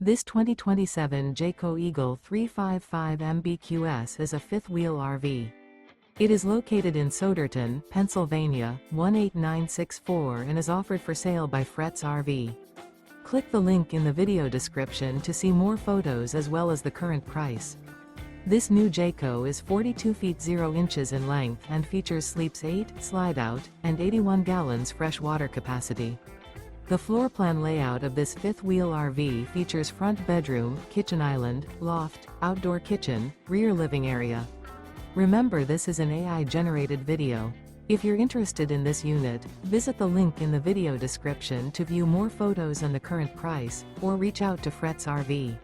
This 2027 Jayco Eagle 355 MBQS is a fifth-wheel RV. It is located in Souderton, Pennsylvania, 18964 and is offered for sale by Fretz RV. Click the link in the video description to see more photos as well as the current price. This new Jayco is 42 feet 0 inches in length and features sleeps 8, slide-out, and 81 gallons fresh water capacity. The floor plan layout of this fifth-wheel RV features front bedroom, kitchen island, loft, outdoor kitchen, rear living area. Remember, this is an AI-generated video. If you're interested in this unit, visit the link in the video description to view more photos and the current price, or reach out to Fretz RV.